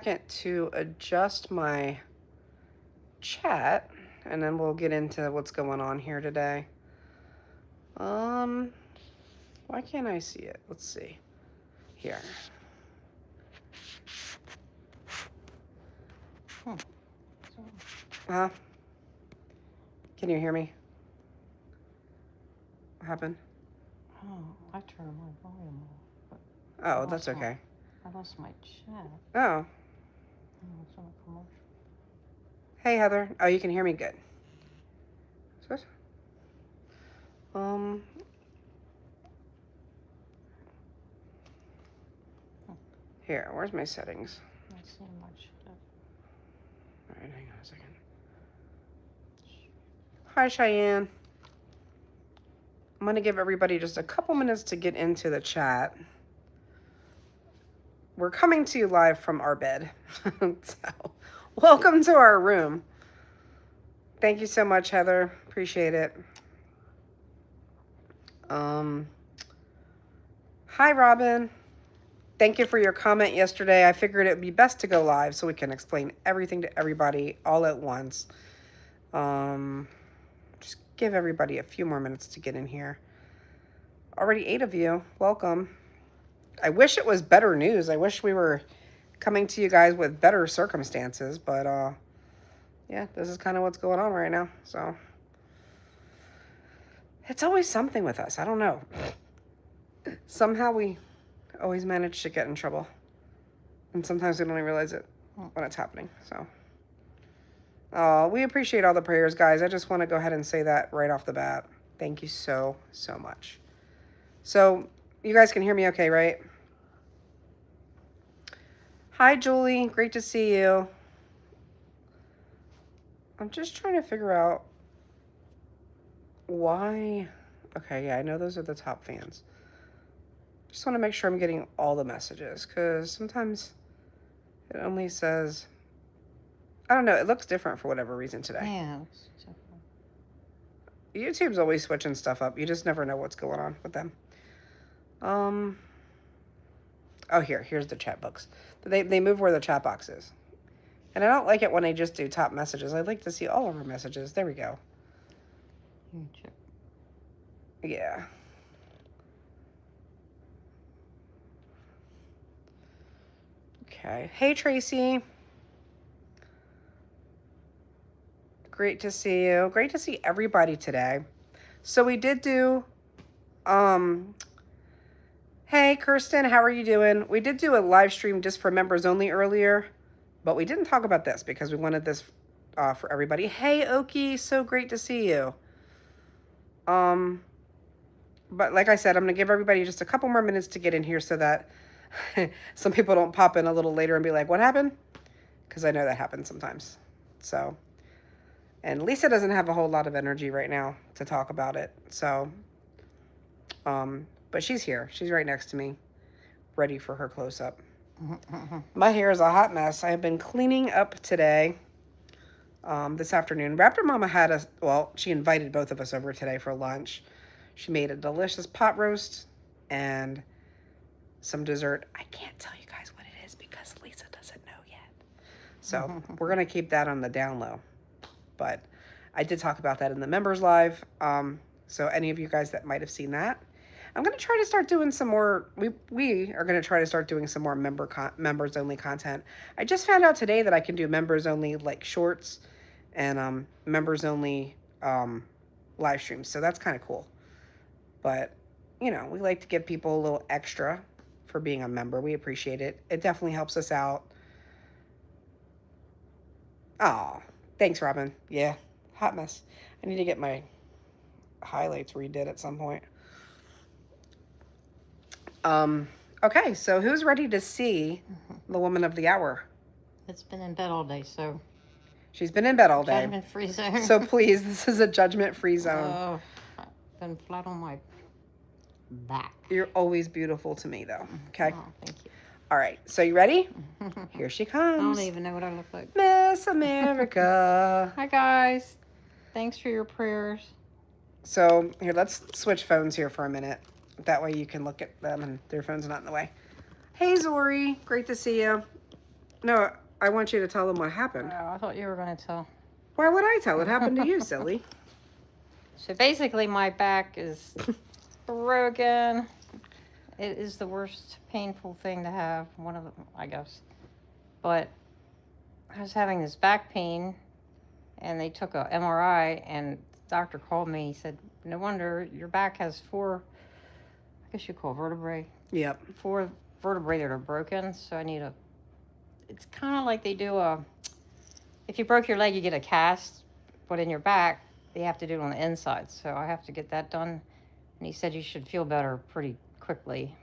second to adjust my chat, and then we'll get into what's going on here today. Why can't I see it? Let's see. Here. Huh? Can you hear me? What happened? Oh, I turned my volume off. Oh, that's okay. I lost my chat. Oh. It's on a commercial. Hey, Heather. Oh, you can hear me good. Here, where's my settings? Not seeing much. All right, hang on a second. Hi, Cheyenne. I'm going to give everybody just a couple minutes to get into the chat. We're coming to you live from our bed. So, welcome to our room. Thank you so much, Heather. Appreciate it. Hi, Robin. Thank you for your comment yesterday. I figured it would be best to go live so we can explain everything to everybody all at once. Just give everybody a few more minutes to get in here. Already 8 of you. Welcome. I wish it was better news. I wish we were coming to you guys with better circumstances, but yeah, this is kind of what's going on right now. So it's always something with us. I don't know. Somehow we always manage to get in trouble, and sometimes we don't even realize it when it's happening. So we appreciate all the prayers, guys. I just want to go ahead and say that right off the bat. Thank you so much. So you guys can hear me okay, right? Hi, Julie. Great to see you. I'm just trying to figure out why. Okay, yeah, I know those are the top fans. Just want to make sure I'm getting all the messages, because sometimes it only says, I don't know, it looks different for whatever reason today. Yeah. YouTube's always switching stuff up. You just never know what's going on with them. Oh, here's the chat box. They move where the chat box is. And I don't like it when they just do top messages. I'd like to see all of our messages. There we go. Yeah. Okay. Hey, Tracy. Great to see you. Great to see everybody today. So we did do, hey, Kirsten, how are you doing? We did do a live stream just for members only earlier, but we didn't talk about this because we wanted this for everybody. Hey, Oki, so great to see you. But like I said, I'm going to give everybody just a couple more minutes to get in here so that some people don't pop in a little later and be like, what happened? Because I know that happens sometimes. So, and Lisa doesn't have a whole lot of energy right now to talk about it. So, but she's here. She's right next to me, ready for her close-up. My hair is a hot mess. I have been cleaning up today, this afternoon. Raptor Mama she invited both of us over today for lunch. She made a delicious pot roast and some dessert. I can't tell you guys what it is because Lisa doesn't know yet. So we're going to keep that on the down low. But I did talk about that in the members live. So any of you guys that might have seen that, I'm going to try to start doing some more. We are going to try to start doing some more members only content. I just found out today that I can do members only like shorts and members only live streams. So that's kind of cool. But, you know, we like to give people a little extra for being a member. We appreciate it. It definitely helps us out. Oh, thanks, Robin. Yeah, hot mess. I need to get my highlights redid at some point. Okay, so who's ready to see the woman of the hour? It's been in bed all day, so. She's been in bed all day. Judgment-free zone. So please, this is a judgment-free zone. Oh, I've been flat on my back. You're always beautiful to me, though. Okay? Oh, thank you. All right, so you ready? Here she comes. I don't even know what I look like. Miss America. Hi, guys. Thanks for your prayers. So, here, let's switch phones here for a minute. That way you can look at them and their phone's not in the way. Hey, Zori. Great to see you. No, I want you to tell them what happened. Oh, I thought you were going to tell. Why would I tell? It happened to you, silly. So basically, my back is broken. It is the worst painful thing to have. One of them, I guess. But I was having this back pain, and they took a MRI, and the doctor called me. He said, "No wonder your back has four. I guess you call vertebrae. Yep. 4 vertebrae that are broken. So I need a. It's kind of like they do a. If you broke your leg, you get a cast, but in your back, they have to do it on the inside. So I have to get that done. And he said you should feel better pretty quickly.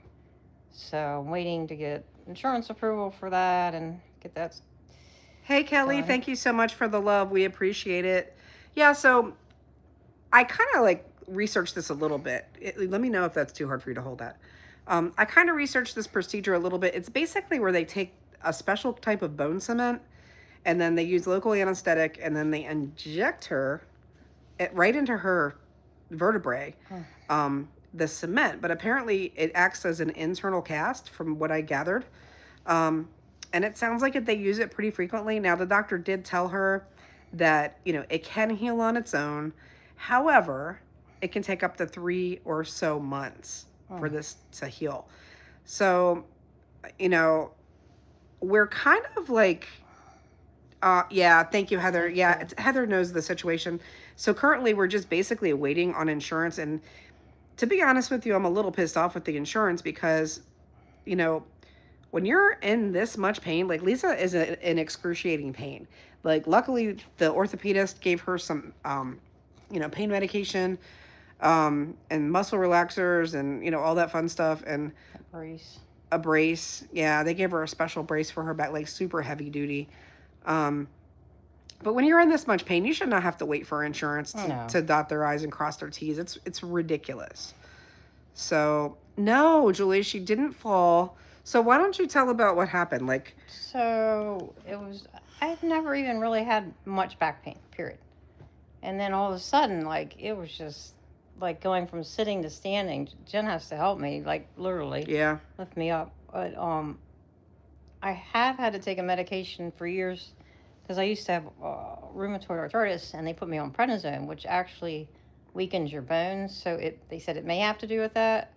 So I'm waiting to get insurance approval for that and get that. Hey, Kelly, Done. thank you so much for the love. We appreciate it. Yeah, so I kind of like researched this a little bit. Let me know if that's too hard for you to hold that. I kind of researched this procedure a little bit. It's basically where they take a special type of bone cement and then they use local anesthetic and then they inject her right into her vertebrae, the cement. But apparently it acts as an internal cast from what I gathered. And it sounds like they use it pretty frequently. Now, the doctor did tell her that, it can heal on its own. However, it can take up to 3 or so months for this to heal. So, we're kind of like, yeah, thank you, Heather. Yeah, Heather knows the situation. So currently we're just basically waiting on insurance. And to be honest with you, I'm a little pissed off with the insurance because, when you're in this much pain, like Lisa is in excruciating pain. Like luckily the orthopedist gave her some, pain medication, and muscle relaxers and, all that fun stuff. And a brace. Yeah, they gave her a special brace for her back, like super heavy duty. But when you're in this much pain, you should not have to wait for insurance to dot their I's and cross their T's. It's ridiculous. So no, Julie, she didn't fall. So why don't you tell about what happened? So it was. I've never even really had much back pain. Period. And then all of a sudden, it was just like going from sitting to standing. Jen has to help me, literally. Yeah. Lift me up. But I have had to take a medication for years because I used to have rheumatoid arthritis, and they put me on prednisone, which actually weakens your bones. So they said it may have to do with that.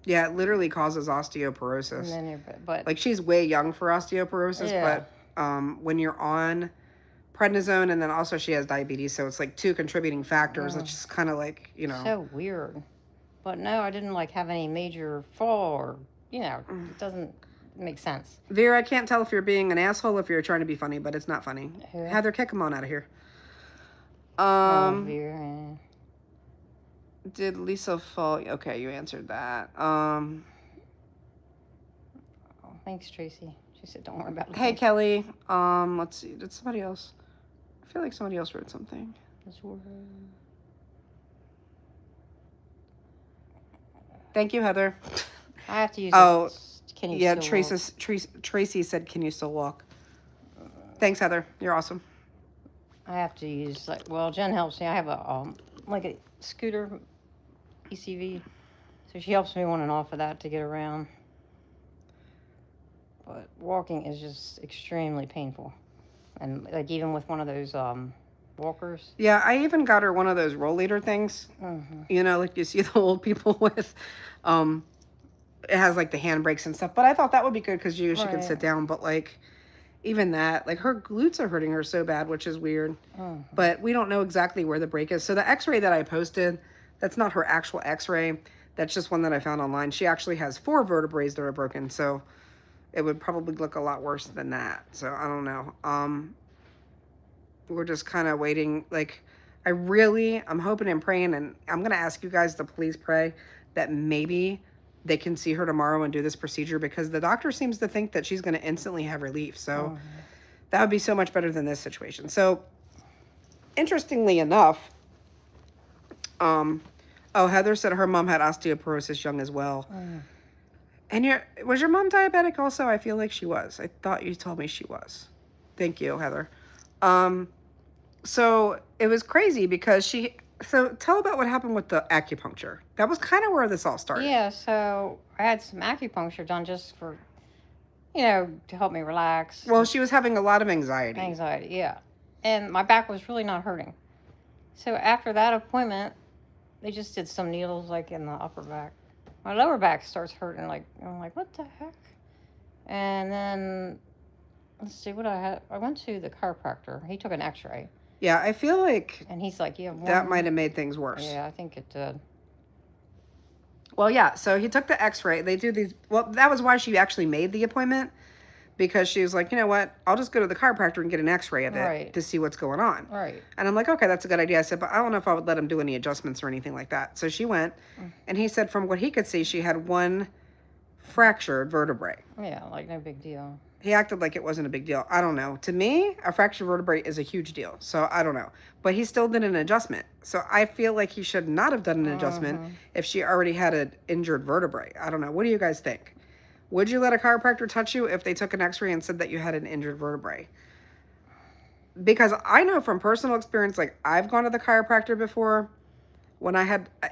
Yeah, it literally causes osteoporosis. And then but she's way young for osteoporosis, yeah. But when you're on prednisone and then also she has diabetes, so it's like 2 contributing factors. It's just kind of like, So weird. But no, I didn't have any major fall or, it doesn't make sense. Vera, I can't tell if you're being an asshole or if you're trying to be funny, but it's not funny. Who? Heather, kick him on out of here. Vera. Did Lisa fall? Okay, you answered that. Oh, thanks, Tracy. She said, "Don't worry about it." Hey, Kelly. Let's see. Did somebody else? I feel like somebody else wrote something. Thank you, Heather. I have to use. Oh, can you? Yeah, still Tracy said, "Can you still walk?" Thanks, Heather. You're awesome. I have to use Jen helps me. I have a a scooter, ECV, so she helps me on and off of that to get around. But walking is just extremely painful, and even with one of those walkers. Yeah, I even got her one of those rollator things. Like you see the old people with. It has the handbrakes and stuff, but I thought that would be good because she could sit down. But even that, her glutes are hurting her so bad, which is weird. But we don't know exactly where the break is. So the X-ray that I posted, that's not her actual X-ray. That's just one that I found online. She actually has 4 vertebrae that are broken, so it would probably look a lot worse than that. So I don't know. We're just kind of waiting. I'm hoping and praying, and I'm gonna ask you guys to please pray that maybe they can see her tomorrow and do this procedure, because the doctor seems to think that she's going to instantly have relief. So that would be so much better than this situation. So interestingly enough, Heather said her mom had osteoporosis young as well. And was your mom diabetic also? I feel like she was. I thought you told me she was. Thank you, Heather. So it was crazy because so tell about what happened with the acupuncture. That was kind of where this all started. Yeah, so I had some acupuncture done just for you know, to help me relax. Well, she was having a lot of anxiety. Anxiety, yeah. And my back was really not hurting. So after that appointment, they just did some needles like in the upper back. My lower back starts hurting. Like I'm like, what the heck? And then let's see what I had. I went to the chiropractor. He took an X-ray, Yeah, I feel like and he's like, "You have one." that might have made things worse. Yeah, I think it did. Well, yeah, so he took the X-ray. They do these. Well, that was why she actually made the appointment, because she was like, you know what? I'll just go to the chiropractor and get an X-ray of it Right. to see what's going on. Right. And I'm like, okay, that's a good idea. I said, but I don't know if I would let him do any adjustments or anything like that. So she went, and he said from what he could see, she had one fractured vertebrae. Yeah, like no big deal. He acted like it wasn't a big deal. I don't know. To me, a fractured vertebrae is a huge deal. So I don't know. But he still did an adjustment. So I feel like he should not have done an adjustment if she already had an injured vertebrae. I don't know. What do you guys think? Would you let a chiropractor touch you if they took an X-ray and said that you had an injured vertebrae? Because I know from personal experience, like I've gone to the chiropractor before when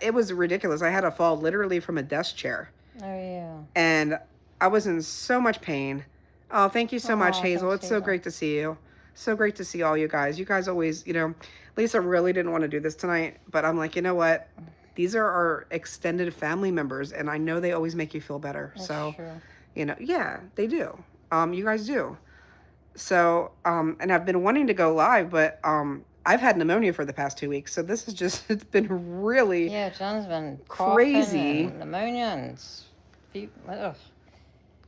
it was ridiculous. I had a fall literally from a desk chair. Oh, yeah. And I was in so much pain. Oh, thank you so much, Hazel. thanks, It's so Hazel. great to see you. So great to see all you guys. You guys always, Lisa really didn't want to do this tonight, but I'm like, you know what? These are our extended family members, and I know they always make you feel better. That's so, true. Yeah, they do. You guys do. So, and I've been wanting to go live, but I've had pneumonia for the past 2 weeks, so this is just, it's been really Yeah, John's been crazy. And pneumonia and ugh.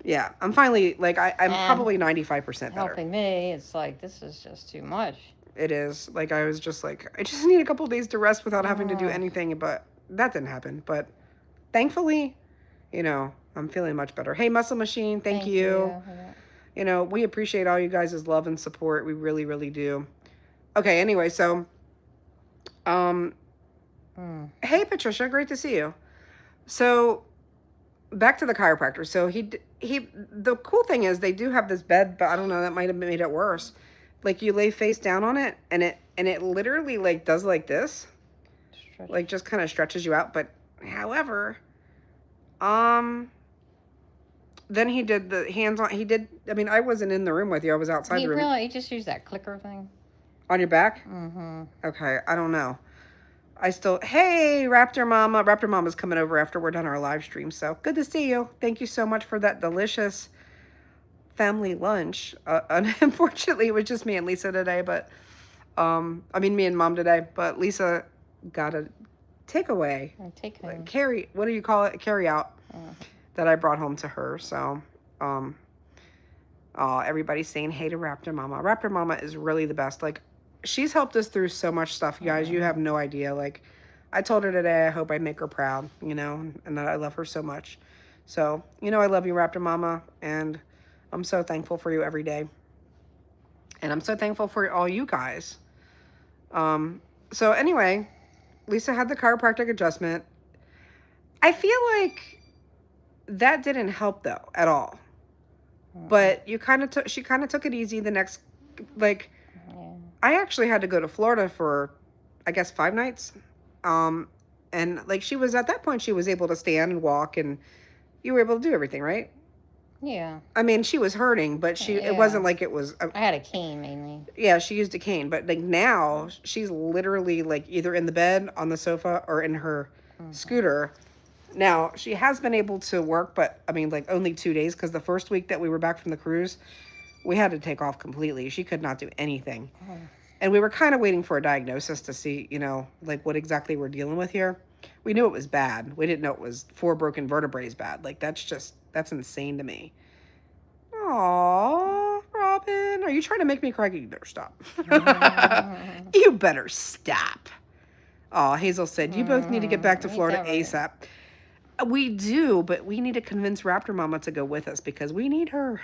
Yeah, I'm finally, like, I'm And probably 95% better. helping me. It's like, this is just too much. It is. Like, I was just like, I just need a couple of days to rest without having to do anything, but that didn't happen. But thankfully, I'm feeling much better. Hey, Muscle Machine, thank you. Yeah. We appreciate all you guys' love and support. We really, really do. Okay, anyway, so, hey, Patricia, great to see you. So, back to the chiropractor. So the cool thing is they do have this bed, but I don't know, that might have made it worse. Like you lay face down on it and it literally like does like this, like just kind of stretches you out. But however, then he did the hands on, I mean, I wasn't in the room with you. I was outside the room. He just used that clicker thing. On your back? Mm-hmm. Okay. I don't know. Hey, Raptor Mama. Raptor Mama's coming over after we're done our live stream. So good to see you. Thank you so much for that delicious family lunch. Unfortunately, it was just me and Lisa today, but, me and Mom today, but Lisa got a takeaway. What do you call it? Carry out that I brought home to her. So, everybody's saying hey to Raptor Mama. Raptor Mama is really the best. Like, she's helped us through so much stuff, you guys. You have no idea. Like, I told her today, I hope I make her proud, and that I love her so much. So, I love you, Raptor Mama, and I'm so thankful for you every day. And I'm so thankful for all you guys. So anyway, Lisa had the chiropractic adjustment. I feel like that didn't help though at all. But she kind of took it easy the next, like, I actually had to go to Florida for, I guess, 5 nights. And like she was, at that point, she was able to stand and walk, and you were able to do everything, right? Yeah. I mean, she was hurting, but it wasn't like it was. I had a cane mainly. Yeah, she used a cane, but like now she's literally like either in the bed, on the sofa, or in her scooter. Now she has been able to work, but I mean, like only 2 days, because the first week that we were back from the cruise, we had to take off completely. She could not do anything. And we were kind of waiting for a diagnosis to see, like what exactly we're dealing with here. We knew it was bad. We didn't know it was 4 broken vertebrae bad. Like, that's insane to me. Aww, Robin. Are you trying to make me cry? You better stop. You better stop. Aw, Hazel said, you both need to get back to Florida ASAP. We do, but we need to convince Raptor Mama to go with us because we need her.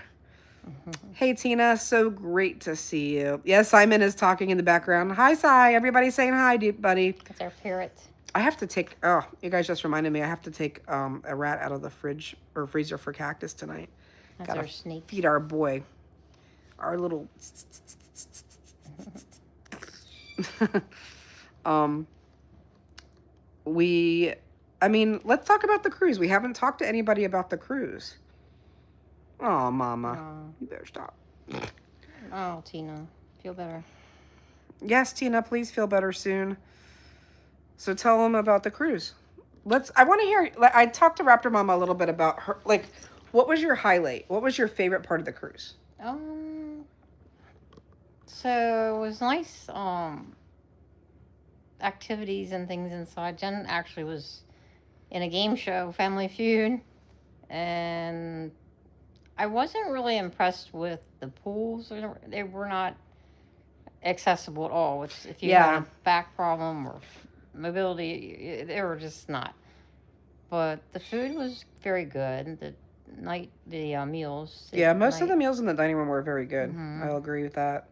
Hey, Tina, so great to see you. Yes, Simon is talking in the background. Hi, Si. Everybody's saying hi, buddy. It's our parrot. I have to take, you guys just reminded me, I have to take a rat out of the fridge or freezer for Cactus tonight. That's Gotta our snake. feed our boy. Our little... let's talk about the cruise. We haven't talked to anybody about the cruise. Oh, Mama. Oh, You better stop. oh, Tina, feel better. Yes, Tina, please feel better soon. So tell them about the cruise. I want to hear, like, I talked to Raptor Mama a little bit about her, like, what was your highlight? What was your favorite part of the cruise? Um, so it was nice. Activities and things inside. Jen actually was in a game show, Family Feud, and I wasn't really impressed with the pools. They were not accessible at all. Which, if you had Yeah. a back problem or mobility, they were just not. But the food was very good. The meals, Yeah, most of night, the meals in the dining room were very good. hmm I'll agree with that.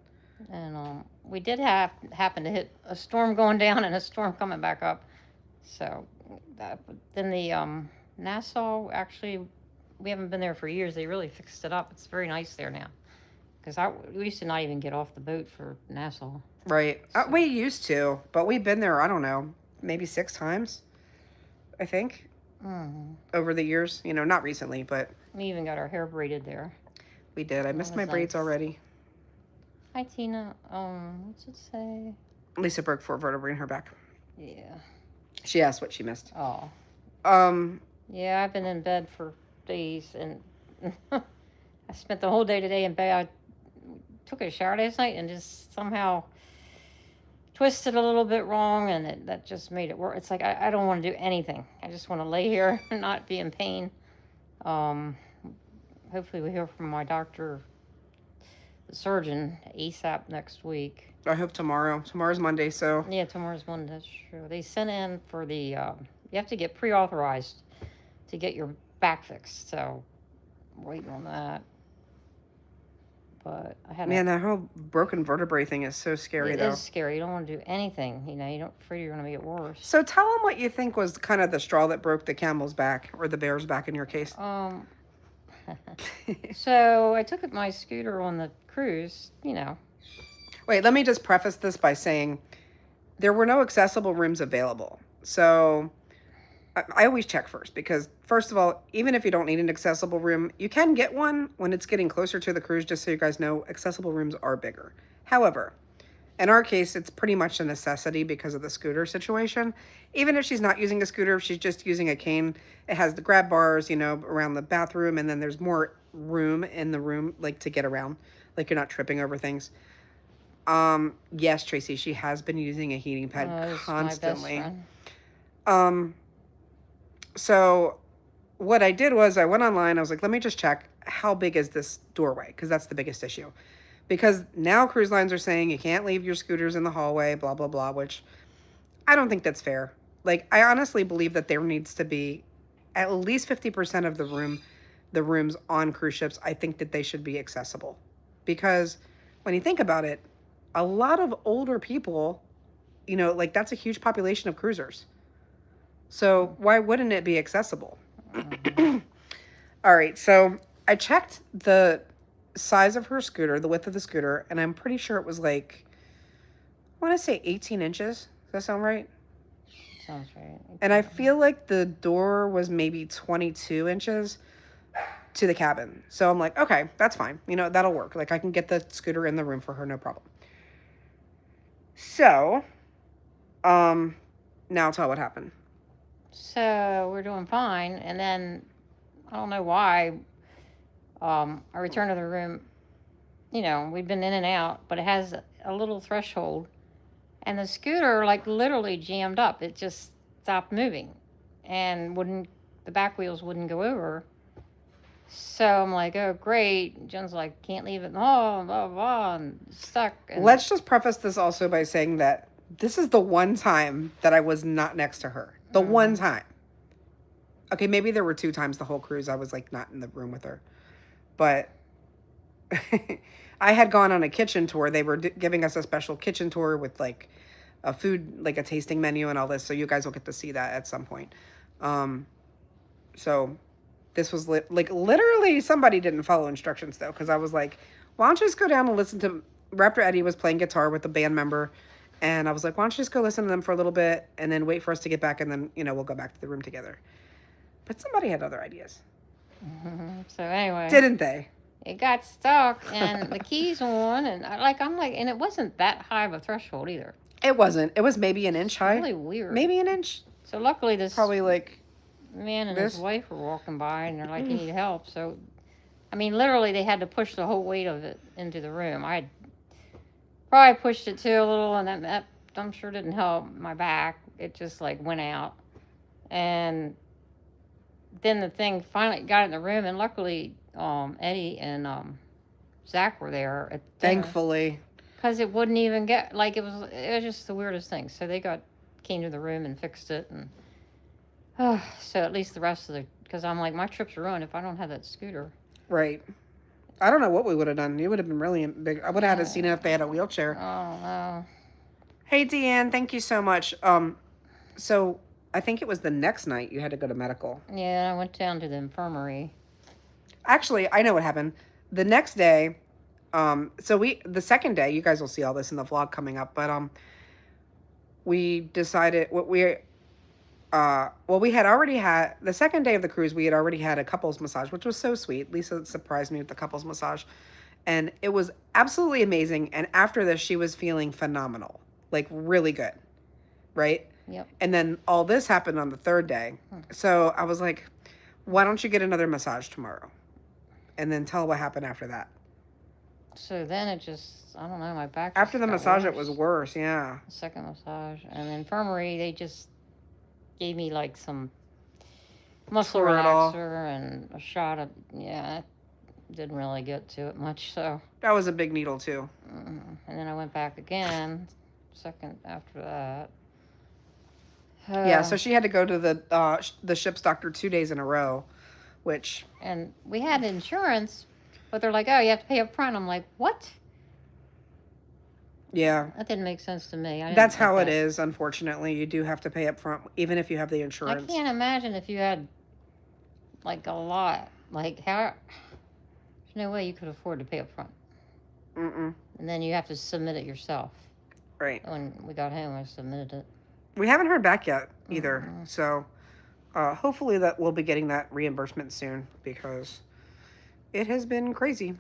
and we did happen to hit a storm going down and a storm coming back up. So then the Nassau, actually, we haven't been there for years. They really fixed it up. It's very nice there now. Because we used to not even get off the boat for Nassau. Right. So, We used to, but we've been there, I don't know, maybe 6 times, I think, over the years. Not recently, but we even got our hair braided there. we did. I That missed was my braids nice. already. Hi, Tina. What's it say? Lisa broke 4 vertebrae in her back. Yeah. She asked what she missed. Oh. Um, Yeah, I've been in bed for days, and I spent the whole day today in bed. I took a shower last night and just somehow twisted a little bit wrong, and that just made it worse. It's like I don't want to do anything. I just want to lay here and not be in pain. Um, Hopefully we hear from my doctor, the surgeon, ASAP next week. I hope tomorrow. Tomorrow's Monday, so Yeah, tomorrow's Monday. That's true. They sent in for the. You have to get pre-authorized to get your back fixed. So, waiting on that. But I had man, that whole broken vertebrae thing is so scary, It though. is scary. You don't want to do anything. You don't afraid you're going to make it worse. So tell them what you think was kind of the straw that broke the camel's back, or the bear's back in your case. So I took my scooter on the cruise. Wait, let me just preface this by saying there were no accessible rooms available. So I always check first because, first of all, even if you don't need an accessible room, you can get one when it's getting closer to the cruise, just so you guys know, accessible rooms are bigger. However, in our case, it's pretty much a necessity because of the scooter situation. Even if she's not using a scooter, if she's just using a cane, it has the grab bars, around the bathroom, and then there's more room in the room, like, to get around. Like, you're not tripping over things. Yes, Tracy, she has been using a heating pad constantly. My best friend. So what I did was I went online. I was like, let me just check how big is this doorway? Because that's the biggest issue. Because now cruise lines are saying you can't leave your scooters in the hallway, blah, blah, blah, which I don't think that's fair. Like, I honestly believe that there needs to be at least 50% of the rooms on cruise ships. I think that they should be accessible. Because when you think about it, a lot of older people, like, that's a huge population of cruisers. So why wouldn't it be accessible? All right, so I checked the size of her scooter, the width of the scooter, and I'm pretty sure it was like, I want to say 18 inches. Does that sound right? Sounds right. And I feel like the door was maybe 22 inches to the cabin. So I'm like, okay, that's fine. That'll work. Like, I can get the scooter in the room for her, no problem. So, now tell what happened. So we're doing fine, and then I don't know why. I returned to the room. We've been in and out, but it has a little threshold, and the scooter literally jammed up. It just stopped moving, and the back wheels wouldn't go over. So I'm like, oh great. Jen's like, can't leave it in the hall, blah blah blah, and stuck. And Let's just preface this also by saying that this is the one time that I was not next to her. The one time. Okay, maybe there were 2 times the whole cruise I was not in the room with her. But I had gone on a kitchen tour. They were giving us a special kitchen tour with a food, a tasting menu and all this. So you guys will get to see that at some point. So this was literally somebody didn't follow instructions though. Cause I was like, why don't you just go down and listen to Raptor Eddie was playing guitar with a band member. And I was like, why don't you just go listen to them for a little bit and then wait for us to get back. And then, we'll go back to the room together. But somebody had other ideas. So anyway, Didn't they? it got stuck, and the keys on, and I'm like, and it wasn't that high of a threshold either. It wasn't. It was maybe an inch It's high. really weird. Maybe an inch. So luckily, this Probably like man and this. his wife were walking by, and they're like, "You need help." So, I mean, literally, they had to push the whole weight of it into the room. I probably pushed it too a little, and that I'm sure didn't help my back. It just like went out, and then the thing finally got in the room, and luckily, Eddie and Zach were there at dinner. Thankfully. Because it wouldn't even get like it was just the weirdest thing. So they came to the room and fixed it, and so at least the rest of the because I'm like my trip's ruined if I don't have that scooter. Right. I don't know what we would have done. It would have been really big. I would have had to seen it if they had a wheelchair. Oh no. Hey Deanne, thank you so much. So I think it was the next night you had to go to medical. Yeah, I went down to the infirmary. Actually, I know what happened. The next day, the second day, you guys will see all this in the vlog coming up, but we decided we had already had the second day of the cruise. We had already had a couples massage, which was so sweet. Lisa surprised me with the couples massage, and it was absolutely amazing. And after this, she was feeling phenomenal, like really good, right? Yep. And then all this happened on the third day. So I was like, why don't you get another massage tomorrow? And then tell what happened after that. So then it just, I don't know, my back. After the massage, worse. it was worse, yeah. The second massage. And the infirmary, they just gave me like some muscle relaxer and a shot of, didn't really get to it much, so. That was a big needle, too. And then I went back again, second after that. Yeah, so she had to go to the ship's doctor 2 days in a row, which... And we had insurance, but they're like, oh, you have to pay up front. I'm like, what? Yeah. That didn't make sense to me. That's how it is, unfortunately. You do have to pay up front, even if you have the insurance. I can't imagine if you had, like, a lot. Like, how... There's no way you could afford to pay up front. Mm-mm. And then you have to submit it yourself. Right. When we got home, I submitted it. We haven't heard back yet, either. Mm-hmm. So, hopefully that we'll be getting that reimbursement soon, because it has been crazy.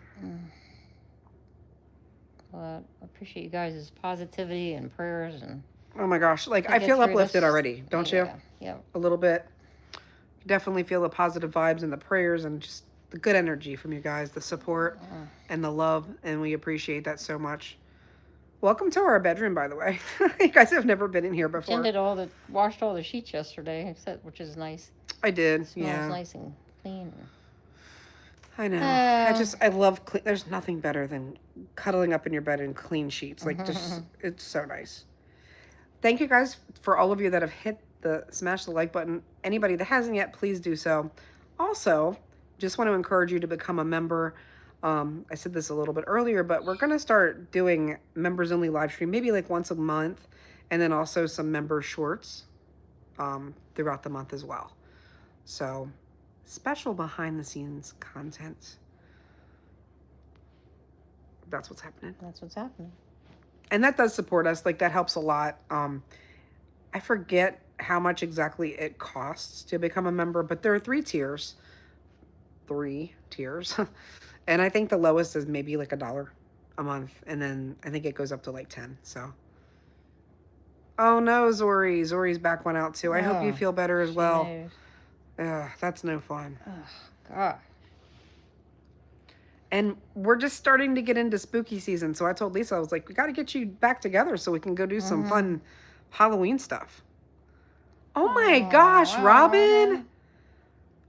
Well, I appreciate you guys' positivity and prayers. And oh my gosh. Like, I feel uplifted already, don't you? Yeah. A little bit. Definitely feel the positive vibes and the prayers and just the good energy from you guys, the support and the love, and we appreciate that so much. Welcome to our bedroom, by the way. You guys have never been in here before. Jen washed all the sheets yesterday, which is nice. I did, it smells nice and clean. I know. I love clean. There's nothing better than cuddling up in your bed in clean sheets. Like, it's so nice. Thank you guys for all of you that have smash the like button. Anybody that hasn't yet, please do so. Also, just want to encourage you to become a member. I said this a little bit earlier, but we're going to start doing members only live stream, maybe like once a month, and then also some member shorts throughout the month as well. So special behind the scenes content. That's what's happening. And that does support us. Like, that helps a lot. I forget how much exactly it costs to become a member, but there are 3 tiers. 3 tiers. And I think the lowest is maybe like $1 a month. And then I think it goes up to like 10. So. Oh no, Zori. Zori's back went out too. I hope you feel better as well. That's no fun. Oh, God. And we're just starting to get into spooky season. So I told Lisa, I was like, we got to get you back together so we can go do some fun Halloween stuff. Oh my gosh, Robin.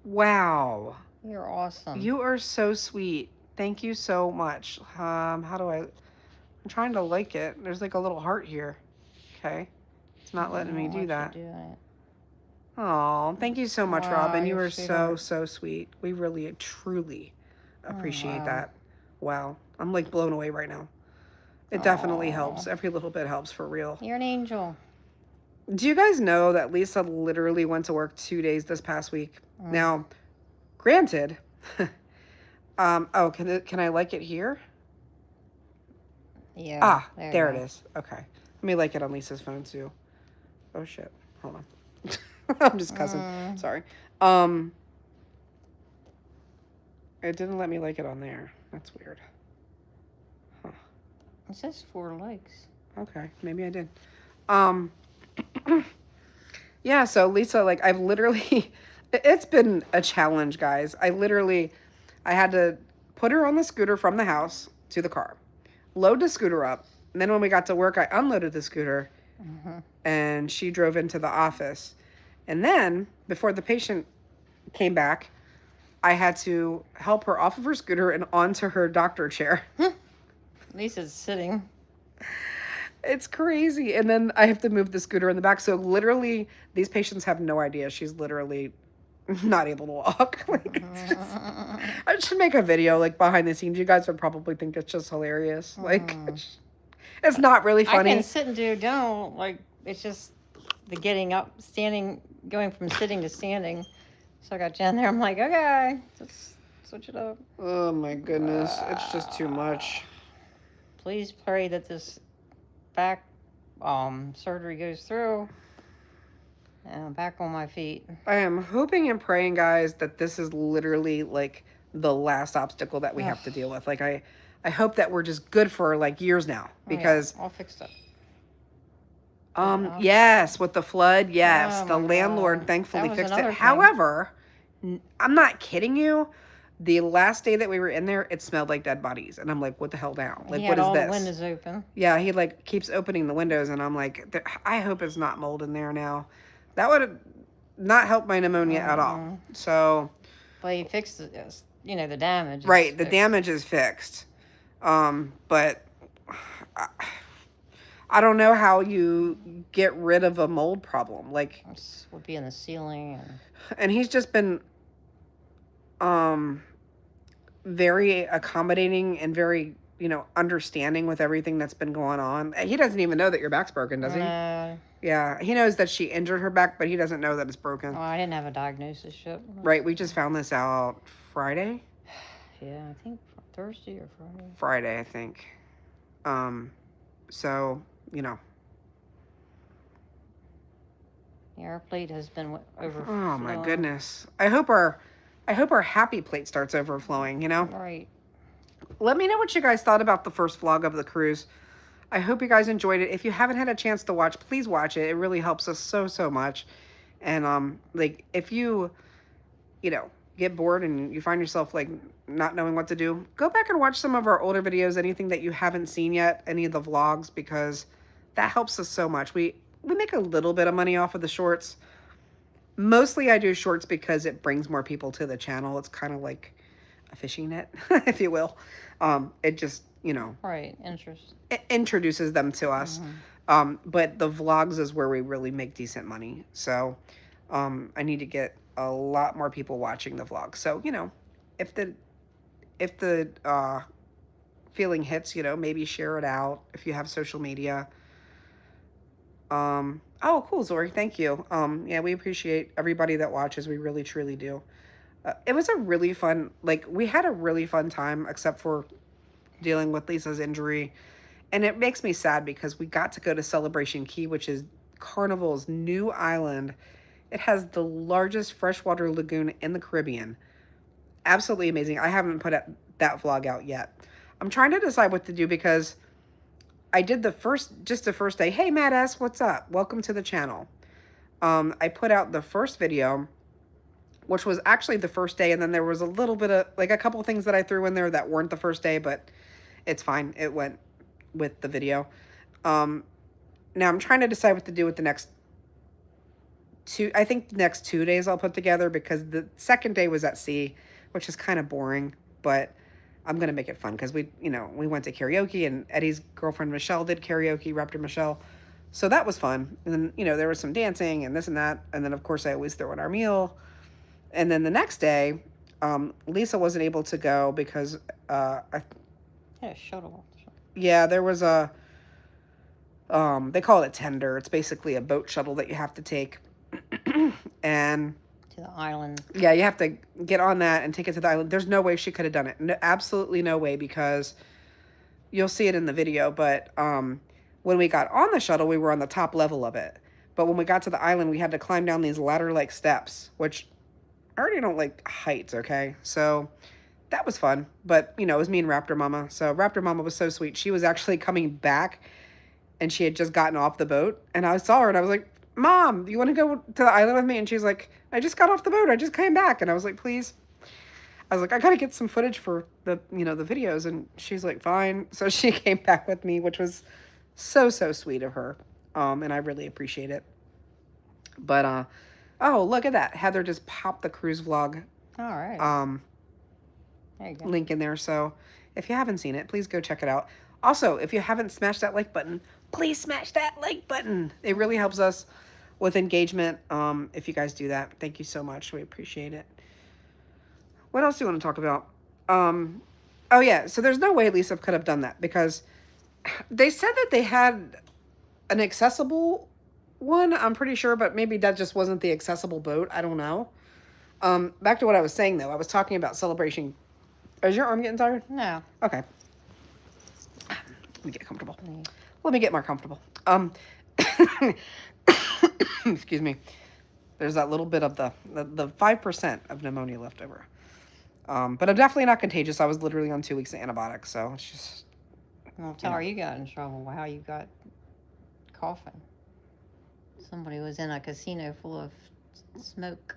Wow. You're awesome. You are so sweet. Thank you so much. I'm trying to like it. There's like a little heart here. Okay. It's not letting me do that. Oh, thank you so much, Robin. You are so sweet. We really, truly appreciate that. Wow. I'm like blown away right now. It definitely helps. Every little bit helps, for real. You're an angel. Do you guys know that Lisa literally went to work 2 days this past week? Now, granted, can I like it here? Yeah. There it is. Okay. Let me like it on Lisa's phone too. Oh shit. Hold on. I'm just cussing. Sorry. It didn't let me like it on there. That's weird. Huh. It says 4 likes. Okay, maybe I did. Um, yeah, so Lisa, like, I've literally, it's been a challenge, guys. I had to put her on the scooter from the house to the car, load the scooter up, and then when we got to work, I unloaded the scooter, and she drove into the office. And then, before the patient came back, I had to help her off of her scooter and onto her doctor chair. Lisa's sitting. It's crazy. And then I have to move the scooter in the back. So literally, these patients have no idea. She's literally not able to walk. Like, I should make a video, like, behind the scenes. You guys would probably think it's just hilarious. Like, it's not really funny. I can sit and do dental. Like, it's just the getting up, standing, going from sitting to standing. So I got Jen there. I'm like, okay, let's switch it up. Oh, my goodness. It's just too much. Please pray that this back surgery goes through. And I'm back on my feet. I am hoping and praying, guys, that this is literally, like, the last obstacle that we have to deal with. Like, I hope that we're just good for, like, years now. Because... all fixed up. Yes, with the flood, yes. Oh, the my landlord God. thankfully That was fixed it. another thing. However, I'm not kidding you. The last day that we were in there, it smelled like dead bodies. And I'm like, what the hell now? Like, He what had is all this? the windows open. Yeah, he, like, keeps opening the windows. And I'm like, I hope it's not mold in there now. That would not help my pneumonia at all. So... But he fixed it, you know, the damage. is Right, the fixed. damage is fixed. But... I don't know how you get rid of a mold problem. Like, This would be in the ceiling. and he's just been very accommodating and very, you know, understanding with everything that's been going on. He doesn't even know that your back's broken, does he? Yeah, he knows that she injured her back, but he doesn't know that it's broken. Oh, I didn't have a diagnosis yet. Right, we just found this out Friday? Yeah, I think Thursday or Friday. Friday, I think. So, you know. Yeah, our plate has been overflowing. Oh my goodness. I hope our happy plate starts overflowing, you know? Right. Let me know what you guys thought about the first vlog of the cruise. I hope you guys enjoyed it. If you haven't had a chance to watch, please watch it. It really helps us so, so much. And, like, if you know, get bored and you find yourself, like, not knowing what to do, go back and watch some of our older videos, anything that you haven't seen yet, any of the vlogs, because that helps us so much. We make a little bit of money off of the shorts. Mostly I do shorts because it brings more people to the channel. It's kind of like a fishing net, if you will. It just, you know. Right, interest. It introduces them to us. But the vlogs is where we really make decent money. So I need to get a lot more people watching the vlog. So, you know, if the feeling hits, you know, maybe share it out if you have social media. Oh, cool, Zori. Thank you. Yeah, we appreciate everybody that watches. We really, truly do. It was a really fun, like, we had a really fun time, except for dealing with Lisa's injury. And it makes me sad because we got to go to Celebration Key, which is Carnival's new island. It has the largest freshwater lagoon in the Caribbean. Absolutely amazing. I haven't put that vlog out yet. I'm trying to decide what to do because I did the first day. Hey, Matt S., what's up? Welcome to the channel. I put out the first video, which was actually the first day, and then there was a little bit of, like, a couple things that I threw in there that weren't the first day, but it's fine. It went with the video. Now I'm trying to decide what to do with the next I think the next 2 days I'll put together, because the second day was at sea, which is kind of boring, but I'm going to make it fun because we went to karaoke, and Eddie's girlfriend Michelle did karaoke, Raptor Michelle. So that was fun. And then, you know, there was some dancing and this and that. And then, of course, I always throw in our meal. And then the next day, Lisa wasn't able to go because, Shuttle. Yeah, there was a, they call it tender. It's basically a boat shuttle that you have to take. And To the island. yeah, you have to get on that and take it to the island. There's no way she could have done it. No, absolutely no way, because you'll see it in the video. But when we got on the shuttle, we were on the top level of it. But when we got to the island, we had to climb down these ladder-like steps, which I already don't like heights, okay? So that was fun. But, you know, it was me and Raptor Mama. So Raptor Mama was so sweet. She was actually coming back, and she had just gotten off the boat. And I saw her, and I was like, Mom, you want to go to the island with me? And she's like, I just got off the boat. I just came back. And I was like, please. I was like, I got to get some footage for the, you know, the videos. And she's like, fine. So she came back with me, which was so, so sweet of her. And I really appreciate it. But, oh, look at that. Heather just popped the cruise vlog All right. There you go. link in there. So if you haven't seen it, please go check it out. Also, if you haven't smashed that like button, please smash that like button. It really helps us with engagement. If you guys do that, thank you so much. We appreciate it. What else do you want to talk about? Oh yeah, so there's no way Lisa could have done that because they said that they had an accessible one, I'm pretty sure, but maybe that just wasn't the accessible boat. I don't know. Back to what I was saying though. I was talking about Celebration. Is your arm getting tired? No. Okay. Let me get comfortable. Let me get more comfortable. Excuse me. There's that little bit of the 5% of pneumonia left over. But I'm definitely not contagious. I was literally on 2 weeks of antibiotics, so it's just... Well, tell her you got in trouble. How you got coughing. Somebody was in a casino full of smoke.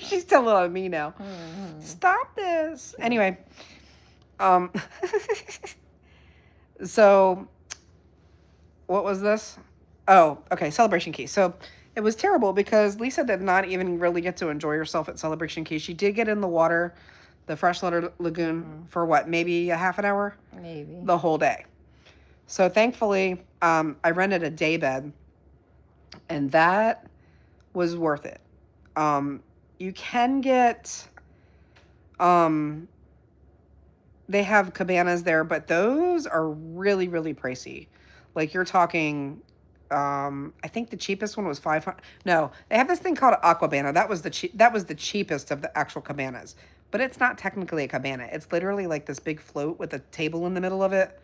She's telling on me now. Mm-hmm. Stop this. Anyway. So, what was this? Oh, okay, Celebration Cays. So, it was terrible because Lisa did not even really get to enjoy herself at Celebration Cays. She did get in the water, the freshwater lagoon, for what, maybe a half an hour? Maybe. The whole day. So, thankfully, I rented a day bed, and that was worth it. You can get... they have cabanas there, but those are really, really pricey. Like, you're talking... I think the cheapest one was 500. No, they have this thing called Aquabana. That was the cheapest of the actual cabanas. But it's not technically a cabana. It's literally like this big float with a table in the middle of it.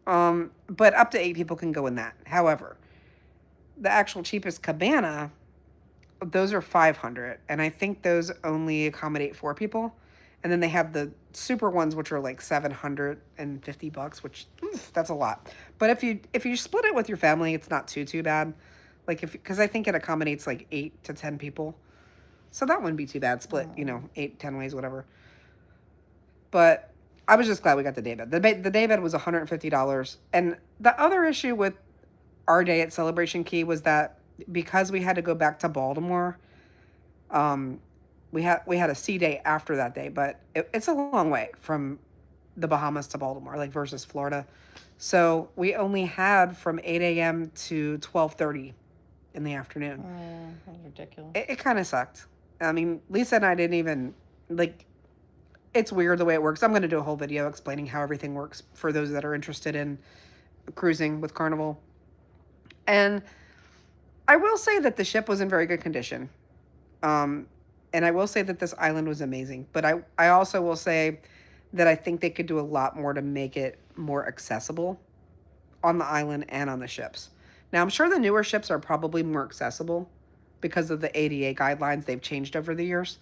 But up to 8 people can go in that. However, the actual cheapest cabana, those are 500, and I think those only accommodate 4 people. And then they have the super ones, which are like $750, which that's a lot. But if you split it with your family, it's not too bad. Like because I think it accommodates like 8 to 10 people, so that wouldn't be too bad. Split, 8, 10 ways, whatever. But I was just glad we got the day bed. The day bed was $150. And the other issue with our day at Celebration Key was that because we had to go back to Baltimore, we had a sea day after that day, but it's a long way from the Bahamas to Baltimore, like versus Florida. So we only had from 8 a.m. to 12:30 in the afternoon. That's ridiculous. It kind of sucked. I mean, Lisa and I didn't even, like, it's weird the way it works. I'm going to do a whole video explaining how everything works for those that are interested in cruising with Carnival. And I will say that the ship was in very good condition. And I will say that this island was amazing. But I also will say that I think they could do a lot more to make it more accessible on the island and on the ships. Now, I'm sure the newer ships are probably more accessible because of the ADA guidelines they've changed over the years.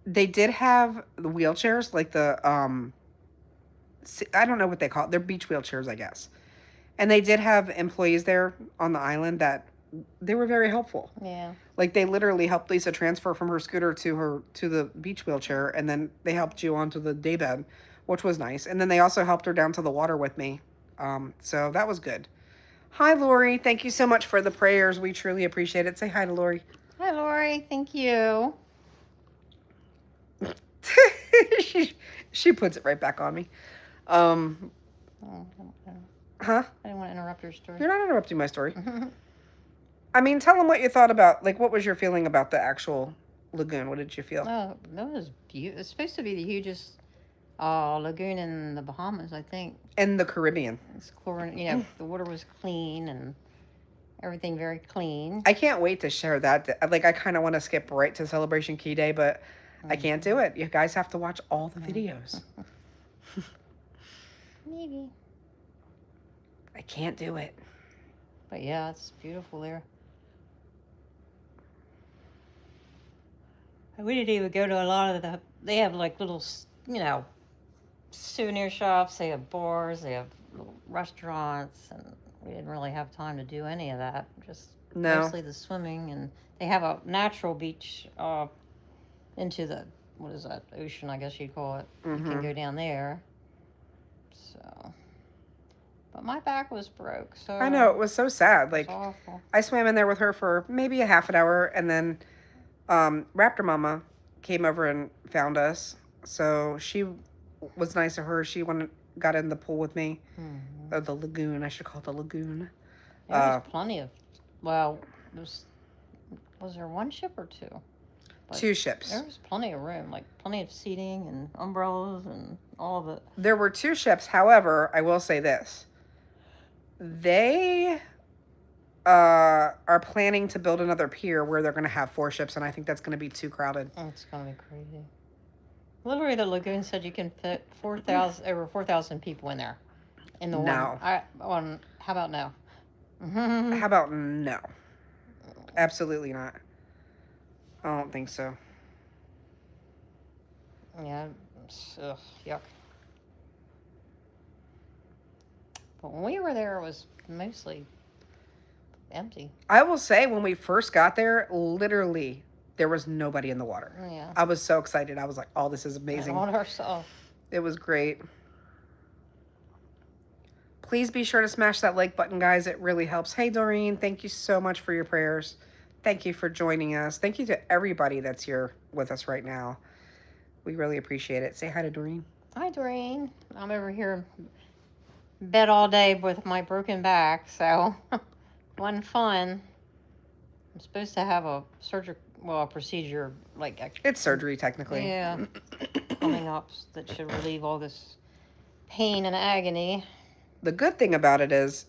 They did have the wheelchairs, like the, I don't know what they call it. They're beach wheelchairs, I guess. And they did have employees there on the island that they were very helpful. Yeah. Like they literally helped Lisa transfer from her scooter to the beach wheelchair, and then they helped you onto the daybed, which was nice. And then they also helped her down to the water with me. So that was good. Hi, Lori. Thank you so much for the prayers. We truly appreciate it. Say hi to Lori. Hi, Lori. Thank you. she puts it right back on me. Oh, Huh? I didn't want to interrupt your story. You're not interrupting my story. I mean, tell them what you thought about, like, what was your feeling about the actual lagoon? What did you feel? Oh, that was beautiful. It's supposed to be the hugest lagoon in the Bahamas, I think. In the Caribbean. It's chlorine, the water was clean and everything very clean. I can't wait to share that. Like, I kind of want to skip right to Celebration Key Day, but I can't do it. You guys have to watch all the videos. Maybe. I can't do it. But yeah, it's beautiful there. We didn't even go to a lot of the. They have like little, souvenir shops. They have bars. They have little restaurants, and we didn't really have time to do any of that. Just No. mostly the swimming, and they have a natural beach into the what is that ocean? I guess you'd call it. You can go down there. So, but my back was broke. So I know, it was so sad. it was Like, awful. I swam in there with her for maybe a half an hour, and then Raptor Mama came over and found us. So she was nice of her. She got in the pool with me. Mm-hmm. Or the lagoon, I should call it the lagoon. There was plenty of. Well, was there one ship or two? But 2 ships. there was plenty of room, like plenty of seating and umbrellas and all of it. There were 2 ships. However, I will say this. They are planning to build another pier where they're going to have 4 ships, and I think that's going to be too crowded. Oh, it's gonna be crazy. Literally, the lagoon said you can fit over 4,000 people in there. In the No. one. How about no? How about no? Absolutely not. I don't think so. Yeah. Ugh, yuck. But when we were there, it was mostly empty. I will say, when we first got there, literally, there was nobody in the water. Yeah. I was so excited. I was like, oh, this is amazing. All ourselves. It was great. Please be sure to smash that like button, guys. It really helps. Hey, Doreen, thank you so much for your prayers. Thank you for joining us. Thank you to everybody that's here with us right now. We really appreciate it. Say hi to Doreen. Hi, Doreen. I'm over here in bed all day with my broken back, so wasn't fun. I'm supposed to have a procedure like It's surgery, technically. yeah, coming up that should relieve all this pain and agony. The good thing about it is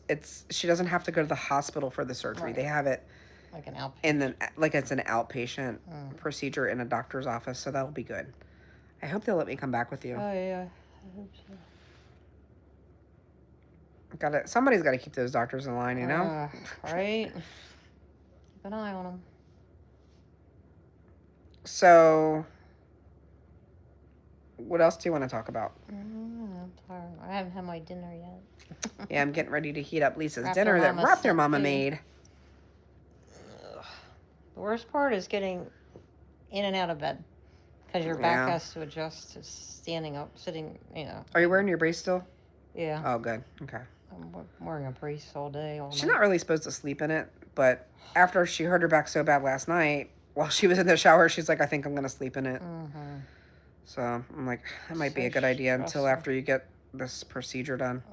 she doesn't have to go to the hospital for the surgery. Right. They have it Like an outpatient. in it's an outpatient procedure in a doctor's office, so that'll be good. I hope they'll let me come back with you. Oh yeah, I hope so. Somebody's got to keep those doctors in line, you know? Right? Keep an eye on them. So, what else do you want to talk about? I'm tired. I haven't had my dinner yet. Yeah, I'm getting ready to heat up Lisa's Raptor dinner that Mama Raptor sent Mama food. made. The worst part is getting in and out of bed because your back Yeah. has to adjust to standing up, sitting. Are you wearing your brace still? Yeah. Oh, good. Okay. I'm wearing a brace all day, all She's night. not really supposed to sleep in it, but after she hurt her back so bad last night, while she was in the shower, she's like, I think I'm going to sleep in it. Mm-hmm. So I'm like, that might be So a good idea until stressful. after you get this procedure done.